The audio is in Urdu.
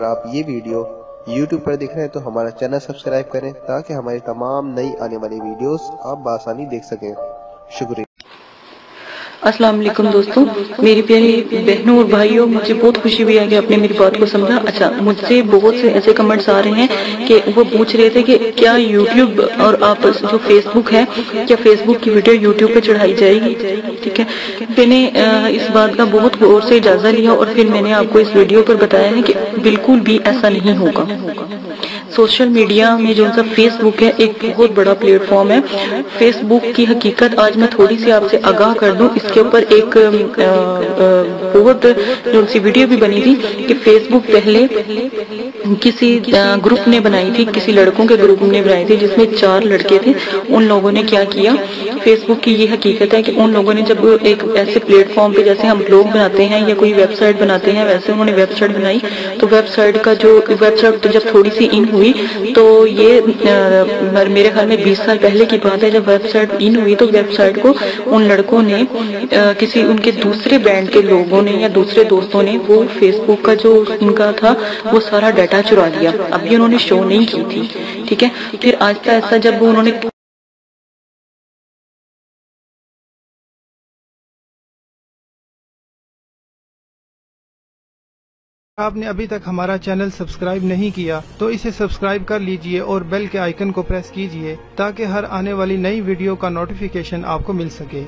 اگر آپ یہ ویڈیو YouTube پر دیکھ رہے ہیں تو ہمارا چینل سبسکرائب کریں تاکہ ہماری تمام نئی آنے والی ویڈیوز آپ بآسانی دیکھ سکیں۔ شکریہ۔ السلام علیکم دوستوں، میری پیاری بہنوں اور بھائیوں، مجھے بہت خوشی ہوئی ہے کہ آپ نے میری بات کو سمجھا۔ اچھا، مجھ سے بہت سے ایسے کمنٹس آ رہے ہیں کہ وہ پوچھ رہے تھے کہ کیا یوٹیوب اور آپ جو فیس بک ہے، کیا فیس بک کی ویڈیو یوٹیوب پہ چڑھائی جائے گی؟ ٹھیک ہے، میں نے اس بات کا بہت غور سے جائزہ لیا اور پھر میں نے آپ کو اس ویڈیو پر بتایا ہے کہ بالکل بھی ایسا نہیں ہوگا۔ سوشل میڈیا میں جو سا فیس بک ہے ایک بہت بڑا پلیٹ فارم ہے۔ فیس بک کی حقیقت آج میں تھوڑی سی آپ سے آگاہ کر دوں۔ اس کے اوپر ایک بہت جو سی ویڈیو بھی بنی تھی کہ فیس بک پہلے کسی گروپ نے بنائی تھی، کسی لڑکوں کے گروپ نے بنائی تھی جس میں 4 لڑکے تھے۔ ان لوگوں نے کیا کیا، فیس بک کی یہ حقیقت ہے کہ ان لوگوں نے جب ایک ایسے پلیٹ فارم پہ جیسے ہم بلاگ بناتے ہیں یا کوئی ویب سائٹ بناتے ہیں، ویسے انہوں نے ویب سائٹ بنائی۔ تو ویب سائٹ جب تھوڑی سی ان ہوئی تو یہ میرے خیال میں 20 سال پہلے کی بات ہے، جب ویب سائٹ ان ہوئی تو ویب سائٹ کو ان لڑکوں نے کسی ان کے دوسرے بینڈ کے لوگوں نے یا دوسرے دوستوں نے وہ فیس بک کا جو ان کا تھا وہ سارا ڈیٹا چرا لیا۔ ابھی انہوں نے شو نہیں کی تھی، ٹھیک ہے۔ پھر آہستہ آہستہ جب انہوں نے آپ نے ابھی تک ہمارا چینل سبسکرائب نہیں کیا تو اسے سبسکرائب کر لیجئے اور بیل کے آئیکن کو پریس کیجئے تاکہ ہر آنے والی نئی ویڈیو کا نوٹیفیکیشن آپ کو مل سکے۔